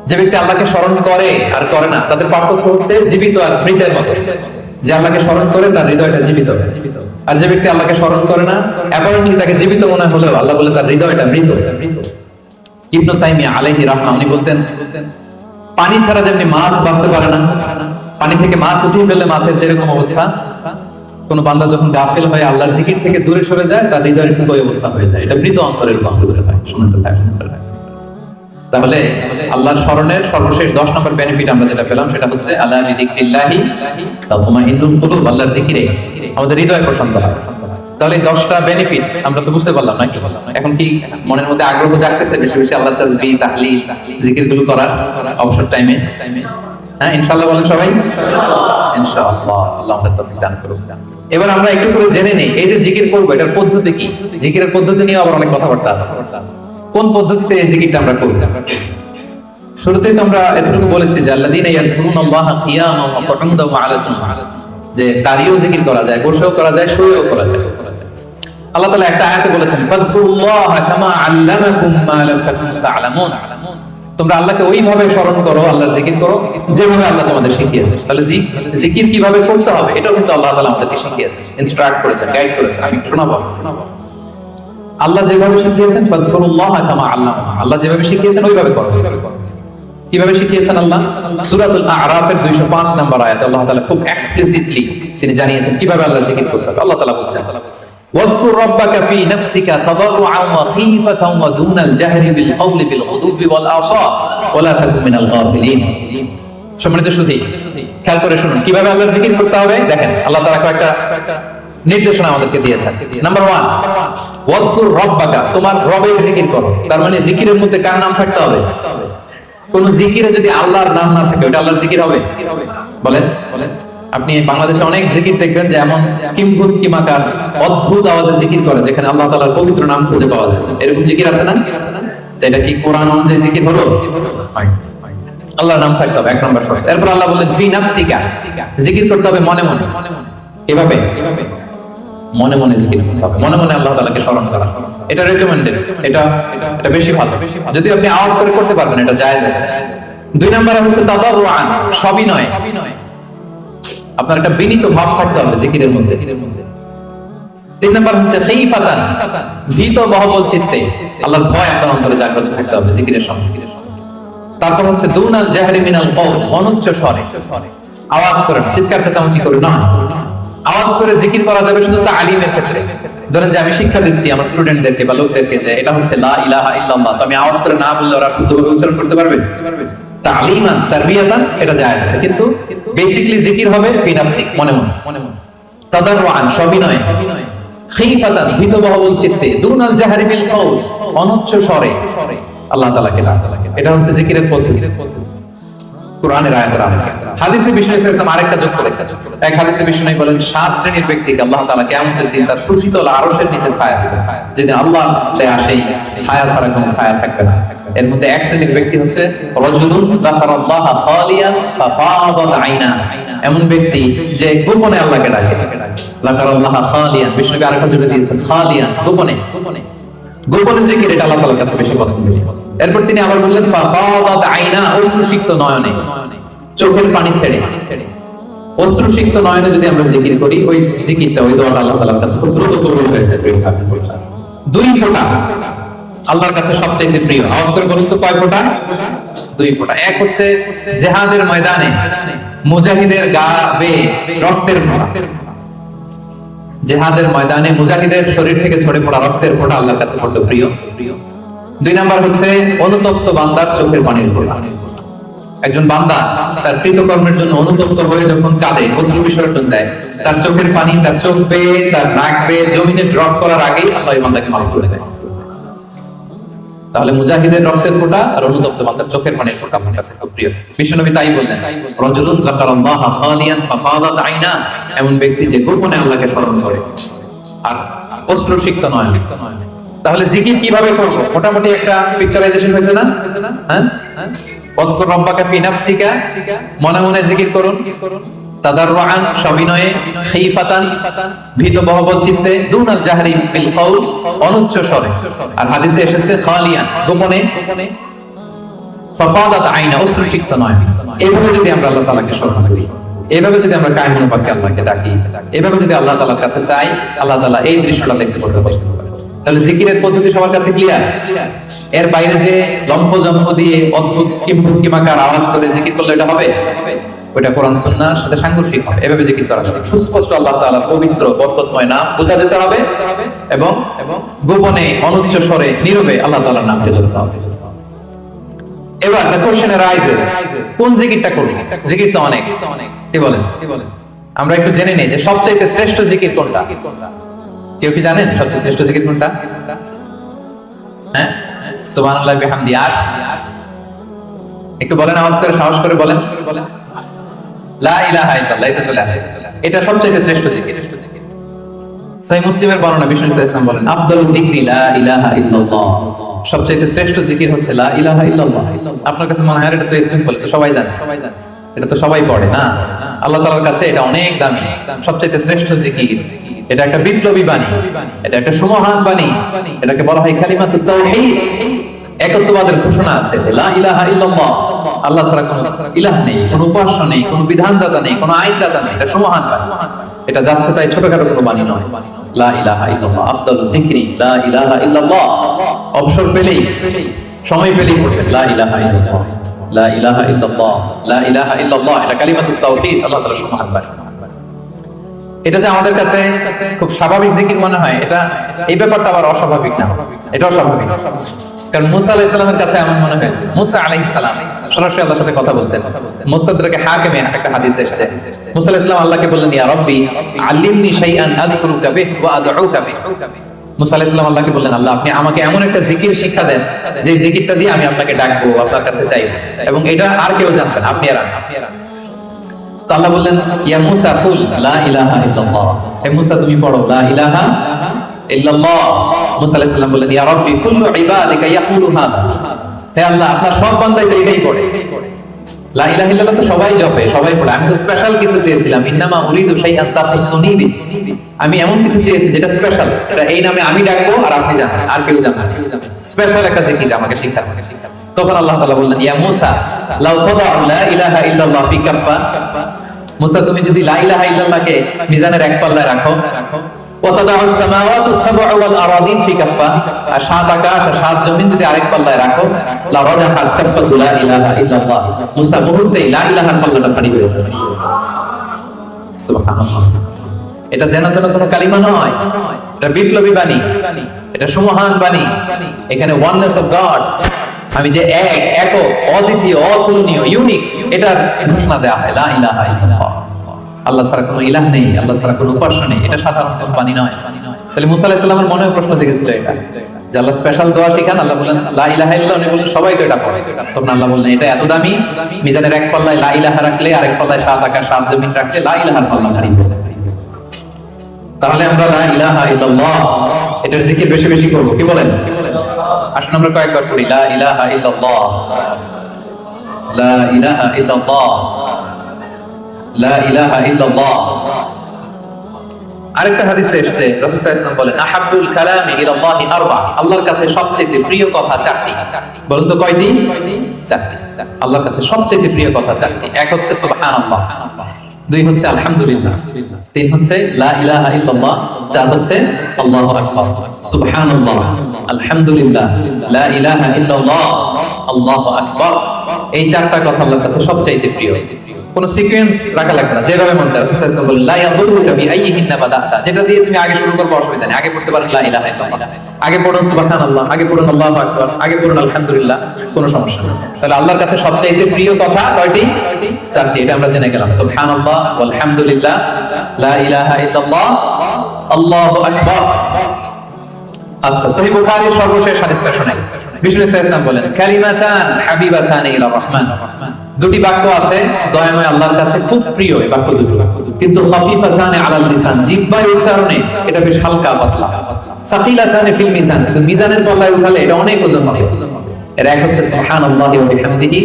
যে ব্যক্তি আল্লাহকে স্মরণ করে আর করে না, তাদের পার্থক্য হচ্ছে জীবিত আর মৃতের মতো। যে আল্লাহকে স্মরণ করে তার হৃদয়টা জীবিত, আর যে ব্যক্তি আল্লাহকে স্মরণ করে না, অ্যাপারেন্টলি তাকে জীবিত মনে হলেও আল্লাহ বলে তার হৃদয়টা মৃত। ইবনে তাইমিয়া আলাইহি রাহমা উনি বলতেন, পানি ছাড়া যেমনি মাছ বাঁচতে পারে না, পানি থেকে মাছ উঠিয়ে ফেললে মাছের যেরকম অবস্থা, কোন বান্দা যখন গাফিল হয়ে আল্লাহর জিকির থেকে দূরে সরে যায়, তার হৃদয়ের ঠিক ওই অবস্থা হয়ে যায়। এটা মৃত অন্তরের রূপান্তরিত হয়। শুনতে হয়। তাহলে আল্লাহর স্মরণের সর্বশেষ 10 নম্বর বেনিফিট আমরা যেটা পেলাম সেটা হচ্ছে আলা বিযিকরিল্লাহি তাতমাইন্নুল কুলুব। আল্লাহর জিকিরে আমাদের হৃদয় প্রশান্ত হয়। তাহলে 10টা বেনিফিট আমরা তো বুঝতে পারলাম নাকি? এখন কি মনের মধ্যে আগ্রহ জাগতেছে বেশি বেশি আল্লাহর তাসবিহ, তাহলিল, জিকিরগুলো করার অবসর টাইমে? হ্যাঁ, ইনশাআল্লাহ বলেন সবাই। ইনশাআল্লাহ, আল্লাহ আমাদের তৌফিক দান করুন। এবার আমরা একটু করে জেনে নেই, এই যে জিকির করব এটার পদ্ধতি কি? জিকিরের পদ্ধতি নিয়ে আবার অনেক কথাবার্তা আছে। কোন পদ্ধতিতে এই জিকিরটা আমরা করব? শুরুতেই তো আমরা এতটুকু বলেছি যে আল্লাযীনা ইয়াযকুরুনাল্লাহা কিয়ামান ওয়া কুউদান ওয়া আলা জুনুব। যে দাঁড়িয়েও জিকির করা যায়, বসেও করা যায়, শুয়েও করা যায়। আল্লাহ তাআলা একটা আয়াতে বলেছেন, ফাযকুরুল্লাহা কামা আল্লামাকুম মা লাম তাকুনু তা'লামুন। তোমরা আল্লাহকে ওইভাবে স্মরণ করো, আল্লাহর জিকির করো যেভাবে আল্লাহ তোমাদের শিখিয়েছে। তাহলে জিকির কিভাবে করতে হবে এটাও কিন্তু আল্লাহ তাআলা আমাদেরকে শিখিয়েছেন, ইনস্ট্রাক্ট করেছেন, গাইড করেছেন। আমি শোনাবো। আল্লাহ যেভাবে শিখিয়েছেন, ফাযকুরুল্লাহা কামা আল্লামাকুম, আল্লাহ যেভাবে শিখিয়েছেন ওইভাবে করো। কিভাবে শিখিয়েছেন আল্লাহ? সূরাতুল আ'রাফের 205 নম্বর আয়াতে আল্লাহ তাআলা খুব এক্সপ্লিসিটলি তিনি জানিয়েছেন কিভাবে আল্লাহ জিকির করতে হবে। আল্লাহ তাআলা বলছেন, ওয়াযকুর রাব্বাকা ফি নাফসিকা তাদাররুআন ওয়া খীফাতান ওয়া দুনাল জাহরি বিল কওলি বিল গুদুবি ওয়াল আসাল ওয়া লা তাকুন মিনাল গাফিলিন। সম্মানিত সুধী, খেয়াল করে শুনুন কিভাবে আল্লাহর জিকির করতে হবে। দেখেন আল্লাহ তাআলা কয়েকটা নির্দেশনা আমাদেরকে দিয়েছেন। নাম্বার 1, ওয়াযকুর রাব্বাকা, তোমার রবের জিকির করো। তার মানে জিকিরের মধ্যে কার নাম থাকতে হবে? কোন জিকিরে যদি আল্লাহর নাম না থাকে ওটা আল্লাহর জিকির হবে? বলেন। আপনি বাংলাদেশে অনেক জিকির দেখবেন যে এমন কিম্ভূত কিমাকার অদ্ভুত আওয়াজে জিকির করে যেখানে আল্লাহ তাআলার পবিত্র নাম খুঁজে পাওয়া যায়। এরকম জিকির আছে না? এটা কি কোরআন অনুযায়ী জিকির হলো? আল্লাহর নাম থাকতে হবে 1 নম্বর শর্ত। এরপর আল্লাহ বললেন ফি নাফসিকা, জিকির করতে হবে মনে মনে। কিভাবে? মনে মনে জিকির করতে হবে, মনে মনে আল্লাহ তাআলাকে স্মরণ করা। এটা রেকমেন্ডেড, এটা বেশি ভালো। যদি আপনি আওয়াজ করে করতে পারবেন এটা জায়েজ আছে। 2 নম্বরে হচ্ছে তাদাররুআন, সবই নয়, আপনার একটা বিনীত ভাব থাকতে হবে জিকিরের মধ্যে। 3 নম্বর হচ্ছে খীফাতান, ভীত বহবল চিত্তে, আল্লাহর ভয় আপনার অন্তরে জাগ্রত থাকতে হবে জিকিরের সময়। তারপর হচ্ছে দুনাল জাহরি মিনাল কওল, অনুচ্চ স্বরে, আওয়াজ করে না, চিৎকার চেঁচামেচি করে না। আওয়াজ করে জিকির করা যাবে শুধু তালিমের ক্ষেত্রে। ধরেন যে আমি শিক্ষা দিচ্ছি আমার স্টুডেন্টদেরকে বা লোকদেরকে যে এটা হচ্ছে লা ইলাহা ইল্লাল্লাহ, তো আমি আওয়াজ করে না বললে ওরা শুদ্ধভাবে উচ্চারণ করতে পারবে? তালিমান তারবিয়াতান এটা যায় আছে, কিন্তু বেসিক্যালি জিকির হবে ফি নাফসিক, মনে মনে, তাদাররুআন সবিনয়, খিফাতান ভীতবহুল চিত্তে, দুনাল জাহরি বিল কওল অনুচ্চ স্বরে আল্লাহ তাআলাকে ডাকা। এটা হচ্ছে জিকিরের পদ্ধতি, কোরআনের আয়াতের আমল। হাদিসে বিষ্ণু ইসলাম আরেকটা যোগ করেছেন। এক হাদিসে বিষ্ণু বলেন 7 শ্রেণীর ব্যক্তিকে আল্লাহ তাআলা কিয়ামতের দিন তার সুশীতল আরশের নিচে ছায়া দিবেন, যেদিন আল্লাহ সেই ছায়া ছাড়া কোনো ছায়া থাকবে না। এর মধ্যে এক শ্রেণীর ব্যক্তি হচ্ছে রাজুলুন যাকারাল্লাহ খালিয়ান ফাফাদাত আইনা, এমন ব্যক্তি যে গোপনে আল্লাহকে ডাকে। যাকারাল্লাহ খালিয়ান, বিষ্ণু আরেকটা যোগ দিয়েছেন খালিয়ান, গোপনে। গোপনে জিকির এটা আল্লাহ তাআলার কাছে বেশি পছন্দ। এরপর তিনি আবার বললেন ফাফাদাত আইনা, অশ্রুসিক্ত নয়নে, চোখের পানি ছেড়ে অশ্রুসিক্ত নয়নে যদি আমরা জিকির করি, ওই জিকিরটা, ওই দোয়াটা আল্লাহ তাআলার কাছে খুব দ্রুত কবুল হয়ে যায়। 2 ফোঁটা আল্লাহর কাছে সবচেয়ে প্রিয়। আওয়াজ করে বলুন তো কয় ফোঁটা? 2 ফোঁটা। এক হচ্ছে জিহাদের ময়দানে মুজাহিদের গা বেয়ে রক্তের ফোঁটা, জিহাদের ময়দানে মুজাহিদের শরীর থেকে ঝরে পড়া রক্তের ফোঁটা আল্লাহর কাছে বড় প্রিয়। 2 নাম্বার হচ্ছে অনুতপ্ত বান্দার চোখের পানির ফোঁটা। একজন বান্দা তার কৃতকর্মের জন্য অনুতপ্ত হয়ে যখন কাঁদে, অশ্রু বিসর্জন দেয়, তার চোখের পানি, তার চোখ বেয়ে, তার নাক বেয়ে জমিনে ড্রপ করার আগেই আল্লাহ এই বান্দাকে মাফ করে দেয়। তাহলে মুজাহিদের রক্তের ফোঁটা আর অনুতপ্ত বান্দার চোখের পানির ফোঁটা আমার কাছে খুব প্রিয়। বিশ্বনবী তাই বললেন, রাজুলুন যাকারাল্লাহ খালিয়ান ফাফাদাত আইনা, এমন ব্যক্তি যে গোপনে আল্লাহকে স্মরণ করে আর অশ্রুসিক্ত নয়। তাহলে জিকির কিভাবে করব? মোটামুটি একটা পিকচারাইজেশন হয়েছে না? হ্যাঁ, ওয়াজকুর রাব্বাকা ফি নাফসিকা, মনে মনে জিকির করুন, তাদাররুআন সবিনয়ে, খিফাতান ভীতবহুল চিত্তে, দুনাল জাহরি বিল কওল অনুচ্চ স্বরে। আর হাদিসে এসেছে খালিয়ান, গোপনে, ফাফাদাত আইনা অশ্রুসিক্ত নয়। এইভাবে যদি আমরা আল্লাহ তাআলাকে স্মরণ করি, এইভাবে যদি আমরা কায়মুল বাক্যে আল্লাহকে ডাকি, এইভাবে যদি আল্লাহ তাআলার কাছে চাই, আল্লাহ তাআলা এই দৃশ্যটা দেখতে পড়তে পছন্দ করেন। তাহলে জিকিরের পদ্ধতি সবার কাছে ক্লিয়ার। এর বাইরে যে লম্ফ জম্ফ দিয়ে অদ্ভুত কিমাকার আওয়াজ করে জিকির করলে এটা হবে? ওটা কোরআন সুন্নাহর সাথে সাংঘর্ষিক হবে। এভাবে জিকির করা যাবে। সুস্পষ্ট আল্লাহ তাআলার পবিত্র বরকতময় নাম বোঝা যেতে হবে এবং গোপনে অনুচ্চ স্বরে নীরবে আল্লাহ তাআলার নামকে জপতে হবে। এবার the question arises, কোন জিকিরটা করব? জিকির তো অনেক, কি বলেন? আমরা একটু জেনে নেই যে সবচেয়ে শ্রেষ্ঠ জিকির কোনটা। কেউ কি জানেন সবচেয়ে শ্রেষ্ঠ জিকির কোনটা? হ্যাঁ, সুবহানাল্লাহি ওয়া বিহামদিহি। আর একটু বলেন, আওয়াজ করে, সাহস করে বলেন। লা ইলাহা ইল্লাল্লাহ, এটা চলে আসে। এটা সবচেয়ে শ্রেষ্ঠ জিকির। সহিহ মুসলিমের বর্ণনা, বিষ্ণু ইসলাম বলেন, আফদালুল যিকরি লা ইলাহা ইল্লাল্লাহ, সবচেয়ে শ্রেষ্ঠ জিকির হচ্ছে লা ইলাহা ইল্লাল্লাহ। আপনার কাছে মনে হয় এটা তো সিম্পল, তো সবাই জানে, এটা তো সবাই পড়ে না? আল্লাহ তাআলার কাছে এটা অনেক দামি, সবচেয়ে শ্রেষ্ঠ জিকির। এটা একটা বিপ্লবী বাণী, এটা একটা সুমহান বাণী। এটাকে বলা হয় কালিমাতুত তাওহীদ, একত্ববাদের ঘোষণা আছে। লা ইলাহা ইল্লাল্লাহ, আল্লাহ ছাড়া কোনো ইলাহ নেই, কোনো উপাস্য নেই, কোনো বিধানদাতা নেই, কোনো আইনদাতা নেই। এটা সুমহান বাণী। এটা যাচ্ছে তাই ছোটখাটো কোনো বাণী নয়। লা ইলাহা ইল্লাল্লাহ আফদালুল যিকরি লা ইলাহা ইল্লাল্লাহ। অবসর পেলেই, সময় পেলেই পড়বেন লা ইলাহা ইল্লাল্লাহ, লা ইলাহা ইল্লাল্লাহ, লা ইলাহা ইল্লাল্লাহ। এটা কালিমাতুত তাওহীদ, আল্লাহ তাআলার সুমহান বাণী। এটা যে আমাদের কাছে খুব স্বাভাবিক জিকির মনে হয়, এটা এই ব্যাপারটা আবার অস্বাভাবিক না, এটা অস্বাভাবিক। কারণ মুসা আলাইহিস সালামের কাছে এমন মনে হয়েছে, মুসা আলাইহিস সালাম সরাসরি আল্লাহর সাথে কথা বলতেন। মুস্তাদরাকে হাকিমে একটা হাদিস এসেছে, মুসা আলাইহিস সালাম আল্লাহকে বললেন, ইয়া রাব্বি আল্লিমনি শাইআন আযকুরুকা বিহি ওয়া আদউকা বিহি। মুসা আলাইহিস সালাম আল্লাহকে বললেন, আল্লাহ আপনি আমাকে এমন একটা জিকির শিক্ষা দেন যে জিকিরটা দিয়ে আমি আপনাকে ডাকবো, আপনার কাছে চাইবো, এবং এটা আর কেউ জানবেন, আপনি আর আমি। তো আল্লাহ বললেন, ইয়া মুসা কুল লা ইলাহা ইল্লাল্লাহ, হে মুসা তুমি পড়ো লা ইলাহা ইল্লাল্লাহ। মুসা আলাইহিস সালাম বললেন, ইয়া রাব্বি কুল্লু ইবাদিকা ইয়াকুলু হাদা, হে আল্লাহ আপনার সব বান্দাই তো এটাই পড়ে। লা ইলাহা ইল্লাল্লাহ তো সবাই জপে, সবাই পড়ে। আমি তো স্পেশাল কিছু চেয়েছিলাম, ইন্নামা উরিদু শাইআন তাফসুনি বি, আমি এমন কিছু চেয়েছি যেটা স্পেশাল, এটা এই নামে আমি ডাকবো আর আপনি জানেন, আর কেউ জানেন। স্পেশাল একটা জিকির আমাকে শিক্ষা। তখন আল্লাহ তাআলা বললেন, ইয়া মুসা লাউ তাদাউ লা ইলাহা ইল্লাল্লাহ ফি কাফা, মুসা তুমি যদি লা ইলাহা ইল্লাল্লাহকে মিজানের এক পাল্লায় রাখো, ওয়াতাদাউ আস-সামাওয়াতু আস-সাব'উ ওয়াল আরাদিন ফি কাফফা, আর সাত আকাশ আর সাত জমিন যদি আরেক পাল্লায় রাখো, লা রাজাহাত কাফফাতু লা ইলাহা ইল্লাল্লাহ, মুসা মুহূর্তেই লা ইলাহার পাল্লাটা ভারী হয়ে যাবে। সুবহানাল্লাহ। এটা যেন তেন কোনো কালিমা নয়, এটা বিপ্লবী বাণী, এটা সুমহান বাণী। এখানে ওয়াননেস অফ গড, আমি যে এক, একক, অদ্বিতীয়, অতুলনীয়, ইউনিক, এটার ঘোষণা দেওয়া হয়, লা ইলাহা ইল্লাল্লাহ। আল্লাহ ছাড়া কোনো ইলাহ নেই, আল্লাহ ছাড়া কোনো উপাস্য নেই, এটা সাধারণ কোনো বাণী নয়। তাহলে মুসা আলাইহিস সালামের মনে প্রশ্ন জেগেছিল এটা, যে আল্লাহ স্পেশাল দোয়া শিখান। আল্লাহ বললেন লা ইলাহা ইল্লাল্লাহ, উনি বললেন সবাই তো এটা পড়ে। তখন আল্লাহ বললেন এটা এত দামি, মিজানের এক পাল্লায় লা ইলাহা রাখলে আরেক পাল্লায় সাত আকাশ সাত জমিন রাখলে লা ইলাহার পাল্লা ভারী হয়ে যাবে। তাহলে আমরা লা ইলাহা ইল্লাল্লাহ এটার জিকির বেশি বেশি করব, কি বলেন? আসুন আমরা কয়েকবার পড়ি, লা ইলাহা ইল্লাল্লাহ, লা ইলাহা ইল্লাল্লাহ, লা ইলাহা ইল্লাল্লাহ। আরেকটা হাদিসে এসেছে, রাসূল সাল্লাল্লাহু আলাইহি ওয়াসাল্লাম বলেন আহাব্বুল কালামি ইলাল্লাহি আরবা, আল্লাহর কাছে সবচেয়ে প্রিয় কথা চারটি। বলুন তো কয়টি? চারটি। আল্লাহর কাছে সবচেয়ে প্রিয় কথা চারটি। এক হচ্ছে সুবহানাল্লাহ, দুই হচ্ছে আলহামদুলিল্লাহ, তিন হচ্ছে লা ইলাহা ইল্লাল্লাহ, চার হচ্ছে আল্লাহু আকবার। সুবহানাল্লাহ, আলহামদুলিল্লাহ, লা ইলাহা ইল্লাল্লাহ, আল্লাহু আকবার, এই চারটা কথা আল্লাহর কাছে সবচেয়ে প্রিয়। কোন সিকোয়েন্স রাখা লাগবে না, যেভাবে মন চায়। রাসূল সাল্লাল্লাহু আলাইহি ওয়াসাল্লাম বলেন লা ইয়াদুরুকা বিআইয়িহিন্না বাদাতা, যেটা দিয়ে তুমি আগে শুরু করবে অসুবিধা নেই। আগে পড়তে পারেন লা ইলাহা ইল্লাল্লাহ, আগে পড়ুন সুবহানাল্লাহ, আগে পড়ুন আল্লাহু আকবার, আগে পড়ুন আলহামদুলিল্লাহ, কোনো সমস্যা নেই। তাহলে আল্লাহর কাছে সবচেয়ে প্রিয় কথা কয়টি? চারটি। এটা আমরা জেনে গেলাম, সুবহানাল্লাহ, আলহামদুলিল্লাহ, লা ইলাহা ইল্লাল্লাহ, আল্লাহু আকবার। আচ্ছা, সহিহ বুখারীর সর্বশেষ হাদিসটা শুনেন। বিষ্ণু সাল্লাল্লাহু আলাইহি ওয়াসাল্লাম বলেন কালিমাতান হাবিবাতান ইলা রাহমান, দুটি বাক্য আছে দয়াময় আল্লাহর কাছে খুব প্রিয়, এই বাক্য দুটি, কিন্তু খাফিফাতান আলাল লিসান, জিহ্বার উচ্চারণে এটা বেশ হালকা পাতলা। সাকিলাতান ফিল মিজান, কিন্তু মিজানের পাল্লায় উঠালে এটা অনেক ওজন হবে। এর এক হচ্ছে সুবহানাল্লাহি ওয়া বিহামদিহি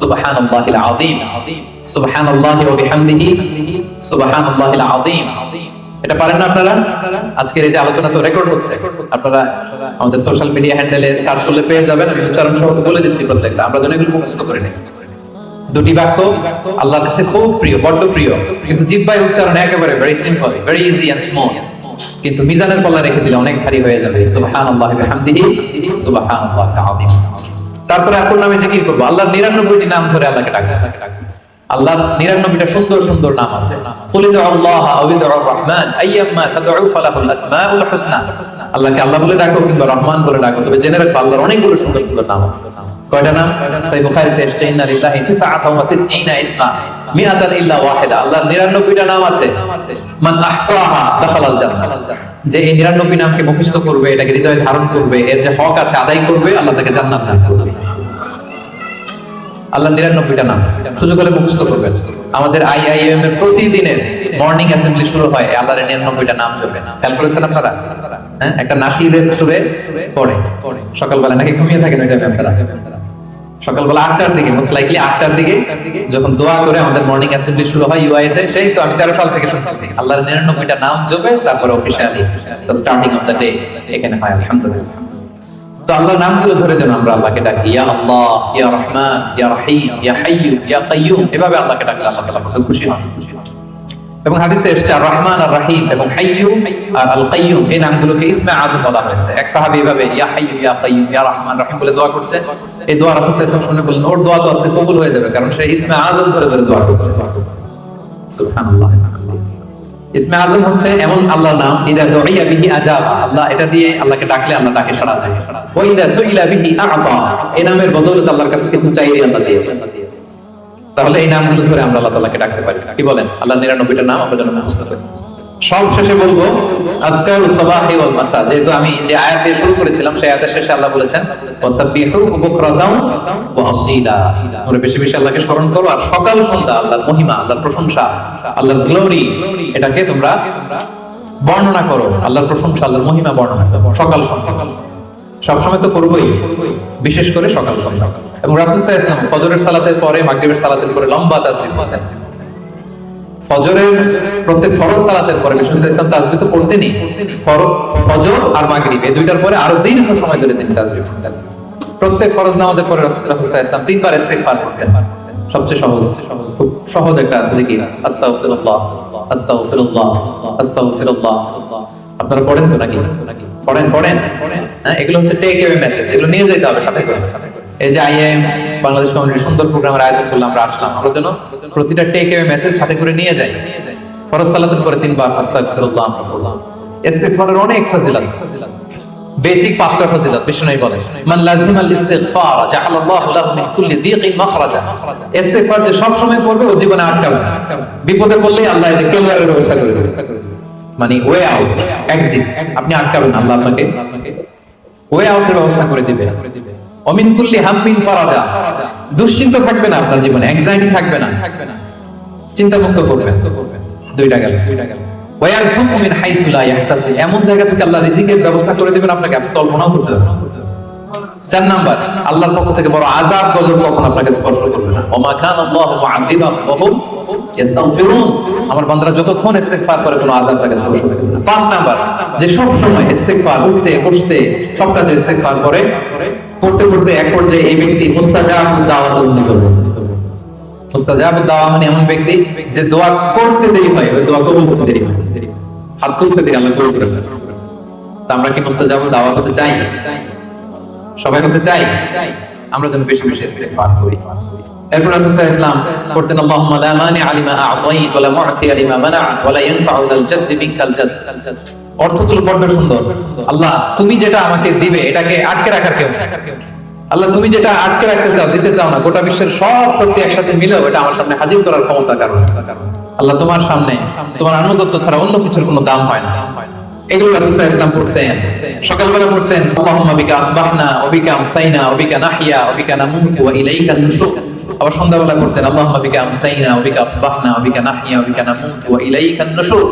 সুবহানাল্লাহিল আযীম, সুবহানাল্লাহি ওয়া বিহামদিহি সুবহানাল্লাহিল আযীম। এটা পারেন না আপনারা? আজকের এই যে আলোচনা তো রেকর্ড হচ্ছে, আপনারা আমাদের সোশ্যাল মিডিয়া হ্যান্ডেলে সার্চ করলে পেয়ে যাবেন। আমি উচ্চারণ সহ বলে দিচ্ছি প্রত্যেকটা, আমরা যেন এগুলো মুখস্থ করে নিই। দুটি বাক্য আল্লাহর কাছে খুব প্রিয়, বড্ড প্রিয়, কিন্তু জিহ্বায় উচ্চারণ একেবারে very simple, very easy and small, কিন্তু মিজানের পাল্লা রেখে দিলে অনেক ভারী হয়ে যাবে। সুবহানাল্লাহি ওয়া বিহামদিহি সুবহানাল্লাহিল আযীম। তারপরে আপনার নামে জিকির করব, আল্লাহর 99টি নাম ধরে আল্লাহকে ডাকবো। আল্লাহর 99টা সুন্দর সুন্দর নাম আছে। কুলিদু আল্লাহ আও ইদউ রহমান আইয়াম্মা তাদউ ফালাহুল আসমাউল হুসনা, আল্লাহকে আল্লাহ বলে ডাকো কিংবা রহমান বলে ডাকো, তবে জেনে রাখো আল্লাহর অনেকগুলো সুন্দর সুন্দর নাম আছে। কয়টা নাম? সহিহ বুখারীতে এসেছে ইন্না লিল্লাহি 99 ইসমা মিআতান ইল্লা ওয়াহিদা, আল্লাহর 99টা নাম আছে। মান আহসাহা দাখালাল জান্নাহ, যে এই 99 নামকে মুখস্থ করবে, এটাকে হৃদয়ে ধারণ করবে, এর যে হক আছে আদায় করবে, আল্লাহ তাকে জান্নাত দান করবে। আল্লাহ 99টা নাম সুযোগ হলে মুখস্থ করবেন। আমাদের আইআইএম এর প্রতিদিনের মর্নিং অ্যাসেম্বলি শুরু হয় আল্লাহর 99টা নাম জপে। খেয়াল করেছেন আপনারা? হ্যাঁ, একটা নাশিদের সুরে পড়ে সকালবেলা, নাকি ঘুমিয়ে থাকেন ওইটা আপনারা? সকালবেলা 8টার দিকে, মোস্ট লাইকলি 8টার দিকে যখন দোয়া করে আমাদের মর্নিং অ্যাসেম্বলি শুরু হয় ইউআইতে, সেই তো আমি 13 সাল থেকে শুনতেছি আল্লাহর 99টা নাম জপে, তারপরে officially the starting of the day এখানে হয়। আলহামদুলিল্লাহ। তো আল্লাহর নামগুলো ধরে যেন আমরা আল্লাহকে ডাকি, ইয়া আল্লাহ, ইয়া রহমান, ইয়া রহিম, ইয়া হাইয়্যু, ইয়া কাইয়্যুম, এভাবে আল্লাহকে ডাকলে আল্লাহ তাআলা বড় খুশি হন। এবং হাদিসে এসেছে আর রহমান আর রহিম এবং হাইয়্যু আর আল কাইয়্যুম, এই নামগুলোকে ইসমে আযম বলা হয়েছে। এক সাহাবী এভাবে ইয়া হাইয়্যু, ইয়া কাইয়্যুম, ইয়া রহমান, রহিম বলে দোয়া করছে। এই দোয়া রাসূল সাল্লাল্লাহু আলাইহি ওয়াসাল্লাম শুনে বললেন ওর দোয়া তো আছে, কবুল হয়ে যাবে, কারণ সে ইসমে আযম ধরে ধরে দোয়া করছে। সুবহানাল্লাহ। ইসমে আযম হচ্ছে এমন আল্লাহর নাম, ইদা দুইয়া বিহি আজাবা, আল্লাহ এটা দিয়ে আল্লাহকে ডাকলে আল্লাহ তাকে সাড়া দেয়। ওয়া ইদা সুইলা বিহি আ'তা, এই নামের বদৌলতে আল্লাহর কাছে কিছু চাইলে আল্লাহ দিয়ে দেন। তাহলে এই নামগুলো ধরে আমরা আল্লাহ তাআলাকে ডাকতে পারি, কি বলেন? আল্লাহর 99টা নাম আমরা যেন মুখস্থ করি। সব শেষে বলবো আযকারুস সাবাহি ওয়াল মাসা, যেহেতু আমি যে আয়াত দিয়ে শুরু করেছিলাম সেই আয়াতের শেষে আল্লাহ বলেছেন ওয়াসাব্বিহু বুকরাতাও ওয়া আসীলা, তোমরা বেশি বেশি আল্লাহকে স্মরণ করো, আর সকাল সন্ধ্যা আল্লাহর মহিমা, আল্লাহর প্রশংসা, আল্লাহর গ্লোরি, এটাকে তোমরা বর্ণনা করো। আল্লাহর প্রশংসা, আল্লাহর মহিমা বর্ণনা করো সকাল সন্ধ্যা। সবসময় তো করবোই, বিশেষ করে সকাল সন্ধ্যা। এবং রাসূল সাল্লাল্লাহু আলাইহি ওয়াসাল্লাম ফজরের সালাতের পরে, মাগরিবের সালাতের পরে লম্বা তাসবিহ পড়তেন। ফজরের প্রত্যেক ফরজ সালাতের পরে বিষ্ণু সাল্লাল্লাহু আলাইহি ওয়াসাল্লাম তাসবিহ তো পড়তেনই, ফজর আর মাগরিব এই দুইটার পরে আরো দীর্ঘ সময় ধরে তিনি তাসবিহ পড়তেন। প্রত্যেক ফরজ নামাজের পরে রাসূল সাল্লাল্লাহু আলাইহি ওয়াসাল্লাম 3 বার ইস্তিগফার করতেন। সবচেয়ে সহজ, খুব সহজ একটা জিকির, আস্তাগফিরুল্লাহ আস্তাগফিরুল্লাহ আস্তাগফিরুল্লাহ। আপনারা পড়েন তো নাকি? পড়েন। হ্যাঁ, এগুলো হচ্ছে টেক অ্যাওয়ে মেসেজ, এগুলো নিয়ে যেতে হবে সাথে করে। এই যে আইএম বাংলাদেশ কমিউনিটির সুন্দর প্রোগ্রামের আয়োজন করলাম, আমরা আসলাম, আমরা যেন প্রতিটা টেক অ্যাওয়ে মেসেজ সাথে করে নিয়ে যাই। ফরজ সালাতের পরে 3 বার আস্তাগফিরুল্লাহ আমরা পড়লাম। ইস্তিগফারের অনেক ফজিলত, বেসিক 5টা ফজিলত বিষ্ণুই বলে, মান লাজিমাল ইস্তিগফার জাআলাল্লাহু লাহু মিন কুল্লি দীকিন মাখরাজা। ইস্তিগফার যে সব সময় পড়বে ও জীবনে আটকাবে না, বিপদে পড়লেই আল্লাহ যে ক্লিয়ারের ব্যবস্থা করে দেবে, মানে ওয়ে আউট, এক্সিট। আপনি আটকাবেন, আল্লাহ আপনাকে ওয়ে আউটের ব্যবস্থা করে দিবে। অমিন কুল্লি হাম্মিন ফারাজা, দুশ্চিন্তা থাকবে না আপনার জীবনে, অ্যাংজাইটি থাকবে না, চিন্তা মুক্ত করবেন। দুইটা গেল। ওয়ারযুকু মিন হাইসু লা ইয়াহতাসিব, এমন জায়গা থেকে আল্লাহ রিজিকের ব্যবস্থা করে দিবেন আপনাকে, আপনি কল্পনাও করতে পারবেন না। 4 নাম্বার, আল্লাহর পক্ষ থেকে বড় আযাব গজব কখনো আপনাকে স্পর্শ করবে না। ওয়া মা কানা আল্লাহু মুআযিবাহুম ওয়া হুম ইস্তাগফিরুন, আমার বান্দারা যতক্ষণ ইস্তিগফার করে কোনো আযাব তাকে স্পর্শ করবে না। 5 নাম্বার, যে সব সময় ইস্তিগফার উঠতে বসতে সবটাতে ইস্তিগফার করে, পড়তে এক পর্যায়ে এই ব্যক্তি মুস্তাজাবুদ দাওয়াত বন্ধ করবে। মুস্তাজাবুদ দাওয়া মানে এমন ব্যক্তি যে দোয়া করতে দেরি হয়, ওই দোয়া কবুল হতে দেরি হয়, হাত তুলতে দেরি আল্লাহ কবুল করে ফেলে। তা আমরা কি মুস্তাজাবুদ দাওয়া করতে চাই? সবাই করতে চাই? আমরা যেন বেশি বেশি ইস্তিগফার করি। এরপর রাসূল সাল্লাল্লাহু আলাইহি ওয়াসাল্লাম করতেন, আল্লাহুম্মা লা মানিআ লিমা আ'তাইত ওয়া লা মু'তিয়া লিমা মানা'ত ওয়া লা ইয়ানফা'ু যাল জাদ্দি মিনকাল জাদ। অর্থগুলো বড় সুন্দর। আল্লাহ তুমি যেটা আমাকে দিবে এটাকে আটকে রাখার কেউ নেই। আল্লাহ তুমি যেটা আটকে রাখতে চাও, দিতে চাও না, গোটা বিশ্বের সব শক্তি একসাথে মিলেও এটা আমার সামনে হাজির করার ক্ষমতা কারণ। আল্লাহ তোমার সামনে তোমার আনুগত্য ছাড়া অন্য কিছুর কোনো দাম হয় না। এগুলো রাসূল সাল্লাল্লাহু আলাইহি ওয়াসাল্লাম পড়তেন, সকালবেলা পড়তেন আল্লাহুম্মা বিকা আসবাহনা ওয়া বিকা আমসাইনা ওয়া বিকা নাহইয়া ওয়া বিকা নামুতু ওয়া ইলাইকান নুশুর। আবার সন্ধ্যাবেলা পড়তেন আল্লাহুম্মা বিকা আমসাইনা ওয়া বিকা আসবাহনা ওয়া বিকা নাহইয়া ওয়া বিকা নামুতু ওয়া ইলাইকান নুশুর।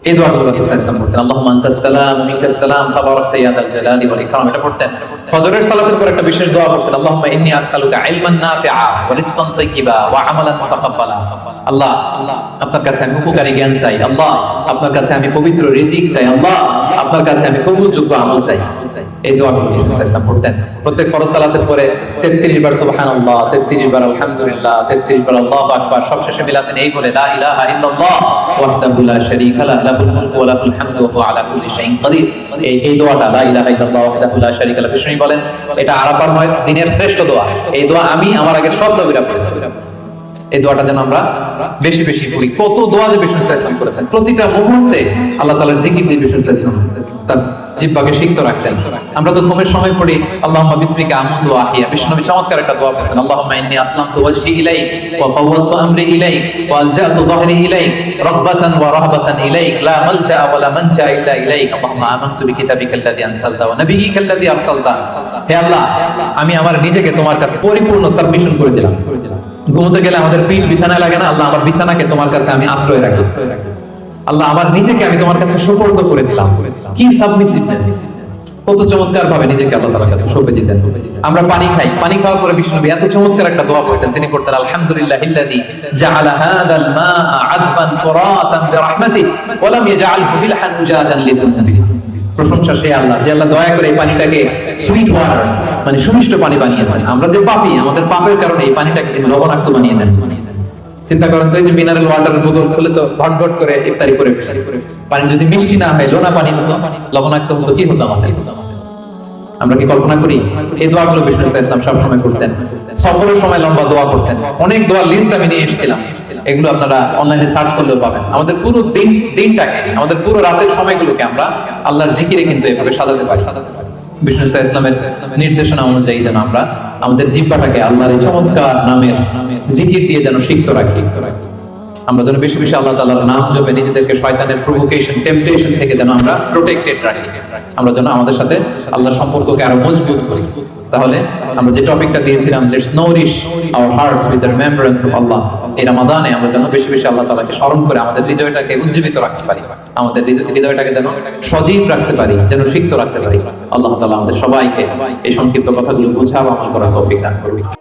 এই দোয়াগুলো রাসূল সাল্লাল্লাহু আলাইহি ওয়াসাল্লাম পড়তেন, আল্লাহুম্মা আনতাস সালাম ওয়া মিনকাস সালাম তাবারাকতা ইয়া যাল জালালি ওয়াল ইকরাম। এটা পড়তেন। ফজরের সালাতের পর একটা বিশেষ দোয়া পড়তেন, আল্লাহুম্মা ইন্নী আসআলুকা ইলমান নাফিআ ওয়া রিজকান তাইয়্যিবা ওয়া আমালান মুতাকাব্বালা। আল্লাহ আপনার কাছে আমি উপকারী জ্ঞান চাই, আল্লাহ আপনার কাছে আমি পবিত্র রিজিক চাই, আল্লাহ আপনার কাছে আমি কবুলযোগ্য আমল চাই। এই দোয়াগুলো রাসূল সাল্লাল্লাহু আলাইহি ওয়াসাল্লাম পড়তেন। প্রত্যেক ফরজ সালাতের পরে 33 বার সুবহানাল্লাহ, 33 বার আলহামদুলিল্লাহ, 33 বার আল্লাহু আকবার, সবশেষে মিলাতেন এই বলে লা ইলাহা ইল্লাল্লাহ ওয়াহদাহু লা শারীকা লাহু লাহুল মুলকু ওয়া লাহুল হামদু ওয়া হুয়া আলা কুল্লি শাইইন কাদির। এই দোয়াটা লা ইলাহা ইল্লাল্লাহ ওয়াহদাহু লা শারীকা লাহু, বিষ্ণু বলেন এটা আরাফার দিনের শ্রেষ্ঠ দোয়া। এই দোয়া আমি আমার আগের সব নবীরা পড়েছি। এই দোয়াটা যেন আমরা বেশি বেশি পড়ি। কত দোয়া যে বিষ্ণু সাল্লাল্লাহু আলাইহি ওয়াসাল্লাম করেছেন, প্রতিটা মুহূর্তে আল্লাহ তাআলার জিকির দিয়ে বিষ্ণু সাল্লাল্লাহু আলাইহি ওয়াসাল্লাম তার জিহ্বাকে সিক্ত রাখতেন। আমরা তো ঘুমের সময় পড়ি আল্লাহুম্মা বিসমিকা আমুতু ওয়া আহইয়া, বিষ্ণু নবী চমৎকার একটা দোয়া পড়তেন, আল্লাহুম্মা ইন্নী আসলামতু ওয়াজহি ইলাইক ওয়া ফাওয়াদতু আমরি ইলাইক ওয়া আলজাতু যাহরি ইলাইক রাগবাতান ওয়া রাহবাতান ইলাইক লা মালজা ওয়া লা মানজা ইল্লা ইলাইক, আল্লাহুম্মা আমানতু বিকিতাবিকাল্লাযী আনসালতা ওয়া নাবিয়্যিকাল্লাযী আরসালতা। হে আল্লাহ, আমি আমার নিজেকে তোমার কাছে পরিপূর্ণ সাবমিশন করে দিলাম। ঘুমোতে গেলে আমাদের পিঠ বিছানায় লাগে না, আল্লাহ আমার বিছানাকে তোমার কাছে আমি আশ্রয় রাখি। আল্লাহ আমার নিজেকে আমি তোমার কাছে সুপর্দ করে দিলাম। কি সাবমিসিভনেস, কত চমৎকার ভাবে নিজেকে আল্লাহ তাআলার কাছে সঁপে দিতেন। আমরা পানি খাই, পানি খাওয়ার পরে বিষ্ণু নবী এত চমৎকার একটা দোয়া পড়তেন, তিনি পড়তেন আলহামদুলিল্লাহিল্লাযী জাআলা হাযাল মাআ আযবান ফুরাতান বিরাহমাতিহি ওয়া লাম ইয়াজআলহু মিলহান উজাজান লিযুনবি। প্রশংসা সেই আল্লাহ যে আল্লাহ দয়া করে এই পানিটাকে সুইট ওয়াটার মানে সুমিষ্ট পানি বানিয়েছেন। আমরা যে পাপী, আমাদের পাপের কারণে এই পানিটাকে তিনি লবণাক্ত বানিয়ে দেন। চিন্তা করেন তো, এই যে মিনারেল ওয়াটারের বোতল খুলে তো ঘটঘট করে ইফতারি করে ফেলে, পানি যদি মিষ্টি না হয়, লোনা পানি হতো, লবণাক্ত হতো, কি হতো আমাদের? আমরা কি কল্পনা করি? এই দোয়াগুলো বিষ্ণু সাল্লাল্লাহু আলাইহি ওয়াসাল্লাম সব সময় করতেন। সফরের সময় লম্বা দোয়া করতেন। অনেক দোয়ার লিস্ট আমি নিয়ে এসেছিলাম, এগুলো আপনারা অনলাইনে সার্চ করলেও পাবেন। আমাদের পুরো দিনটাকে, আমাদের পুরো রাতের সময়গুলোকে আমরা আল্লাহর জিকিরে কিন্তু এভাবে সাজাতে পারি। বিষ্ণু সাল্লাল্লাহু আলাইহি ওয়াসাল্লামের নির্দেশনা অনুযায়ী যেন আমরা আমাদের জিহ্বাটাকে আল্লাহর এই চমৎকার নামের জিকির দিয়ে যেন সিক্ত রাখি। আমরা যেন বেশি বেশি আল্লাহ তাআলার নাম জপে নিজেদেরকে শয়তানের প্রভোকেশন, টেম্পটেশন থেকে যেন আমরা প্রোটেক্টেড রাখি। আমরা যেন আমাদের সাথে আল্লাহর সম্পর্ককে আরো মজবুত করি। তাহলে আমরা যে টপিকটা দিয়েছিলাম, let's nourish our hearts with the remembrance of Allah, এই রমাদানে আমরা যেন বেশি বেশি আল্লাহ তাআলাকে স্মরণ করে আমাদের হৃদয়টাকে উজ্জীবিত রাখতে পারি, আমাদের হৃদয়টাকে যেন সজীব রাখতে পারি, যেন সিক্ত রাখতে পারি। আল্লাহ তাআলা আমাদের সবাইকে এই সংক্ষিপ্ত কথাগুলো বোঝা ও আমল করার তৌফিক দান করুন।